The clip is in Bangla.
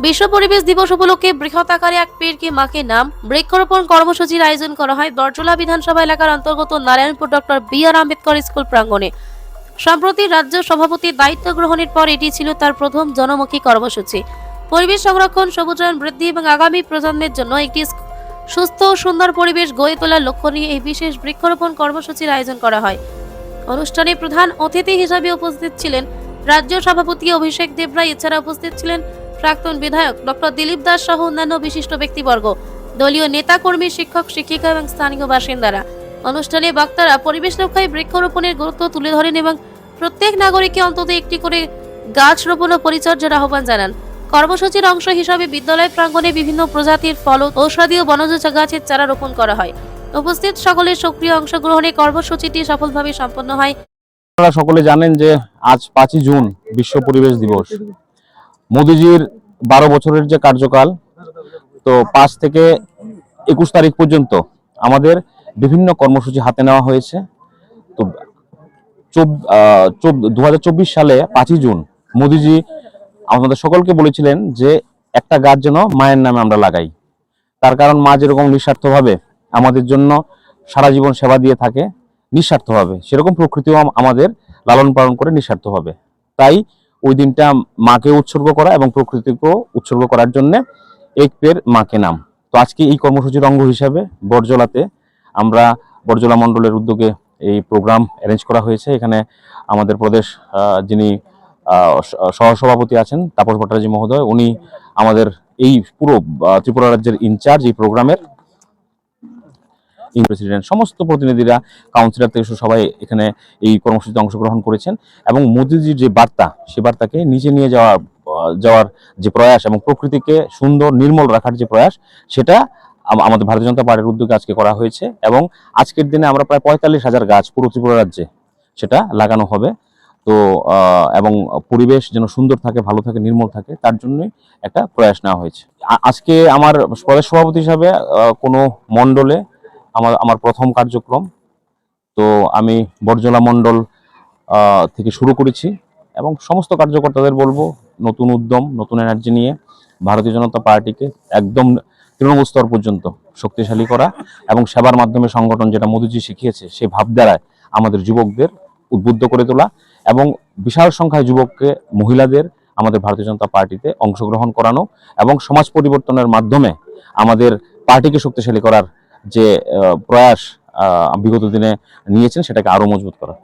বিশ্ব পরিবেশ দিবস উপলক্ষে বৃহৎ আকারে এক পেड़ की मां के नाम বৃক্ষরোপণ কর্মসূচির আয়োজন করা হয় বরজলা বিধানসভা এলাকার অন্তর্গত Narayanpur doctor B.R.. Ambedkar school প্রাঙ্গণে। সম্প্রতি রাজ্য সভাপতির দায়িত্ব গ্রহণের পর এটি ছিল তার প্রথম জনমুখী কর্মসূচি। পরিবেশ সংরক্ষণ, সবুজায়ন বৃদ্ধি এবং আগামী প্রজন্মের জন্য একটি সুস্থ ও সুন্দর পরিবেশ গড়ে তোলার লক্ষ্য নিয়ে এই বিশেষ বৃক্ষরোপণ কর্মসূচির আয়োজন করা হয়। অনুষ্ঠানে প্রধান অতিথি হিসেবে উপস্থিত ছিলেন রাজ্য সভাপতি অভিষেক দেবরায়। এছাড়া উপস্থিত ছিলেন প্রাক্তন বিধায়ক ডক্টর দিলীপ দাস সহ অন্যান্য বিশিষ্ট ব্যক্তিবর্গ, দলীয় নেতাকর্মী, শিক্ষক শিক্ষিকা এবং স্থানীয় বাসিন্দারা। অনুষ্ঠানে বক্তারা পরিবেশ রক্ষায় বৃক্ষরোপণের গুরুত্ব তুলে ধরেন এবং প্রত্যেক নাগরিককে অন্তত একটি করে গাছ রোপণ ও পরিচর্যার আহ্বান জানান। কর্মসূচির অংশ হিসাবে বিদ্যালয় প্রাঙ্গণে বিভিন্ন প্রজাতির ফল, ঔষধি ও বনজ গাছের চারা রোপণ করা হয়। উপস্থিত সকলের সক্রিয় অংশগ্রহণে কর্মসূচিটি সফলভাবে সম্পন্ন হয়। আপনারা সকলে জানেন যে আজ 5ই জুন বিশ্ব পরিবেশ দিবস। মোদিজির 12 বছরের যে কার্যকাল, তো 5 থেকে 21 তারিখ পর্যন্ত আমাদের বিভিন্ন কর্মসূচি হাতে নেওয়া হয়েছে। তো 2024 সালে 5ই জুন মোদিজি আমাদের সকলকে বলেছিলেন যে একটা গাছ যেন মায়ের নামে আমরা লাগাই। তার কারণ মা যেরকম নিঃস্বার্থভাবে আমাদের জন্য সারা জীবন সেবা দিয়ে থাকে নিঃস্বার্থভাবে, সেরকম প্রকৃতিও আমাদের লালন পালন করে নিঃস্বার্থভাবে। তাই ওই দিনটা মাকে উৎসর্গ করা এবং প্রকৃতিকেও উৎসর্গ করার জন্য এক পেড় মাকে নাম। তো আজকে এই কর্মসূচির অঙ্গ হিসাবে বরজলাতে আমরা বরজলা মণ্ডলের উদ্যোগে এই প্রোগ্রাম অ্যারেঞ্জ করা হয়েছে। এখানে আমাদের প্রদেশ যিনি সহসভাপতি আছেন তাপস ভট্টাচার্য মহোদয়, উনি আমাদের এই পুরো ত্রিপুরা রাজ্যের ইনচার্জ এই প্রোগ্রামের। প্রেসিডেন্ট, সমস্ত প্রতিনিধিরা, কাউন্সিলর থেকে সবাই এখানে এই কর্মসূচিতে অংশগ্রহণ করেছেন এবং মোদিজির যে বার্তা, সেই বার্তাকে নিচে নিয়ে যাওয়ার যে প্রয়াস এবং প্রকৃতিকে সুন্দর নির্মল রাখার যে প্রয়াস, সেটা আমাদের ভারতীয় জনতা পার্টির উদ্যোগে আজকে করা হয়েছে। এবং আজকের দিনে আমরা প্রায় 45,000 গাছ পুরো ত্রিপুরা রাজ্যে সেটা লাগানো হবে। তো এবং পরিবেশ যেন সুন্দর থাকে, ভালো থাকে, নির্মল থাকে, তার জন্যই একটা প্রয়াস নেওয়া হয়েছে। আজকে আমার প্রদেশ সভাপতি হিসাবে কোনো মণ্ডলে আমার প্রথম কার্যক্রম। তো আমি বরজলা মণ্ডল থেকে শুরু করেছি এবং সমস্ত কার্যকর্তাদের বলবো নতুন উদ্যম, নতুন এনার্জি নিয়ে ভারতীয় জনতা পার্টিকে একদম তৃণমূল স্তর পর্যন্ত শক্তিশালী করা এবং সেবার মাধ্যমে সংগঠন, যেটা মোদিজি শিখিয়েছে, সেই ভাবধারায় আমাদের যুবকদের উদ্বুদ্ধ করে তোলা এবং বিশাল সংখ্যায় যুবককে, মহিলাদের আমাদের ভারতীয় জনতা পার্টিতে অংশগ্রহণ করানো এবং সমাজ পরিবর্তনের মাধ্যমে আমাদের পার্টিকে শক্তিশালী করার যে প্রয়াস বিগত দিনে নিয়েছেন, সেটাকে আরো মজবুত করা।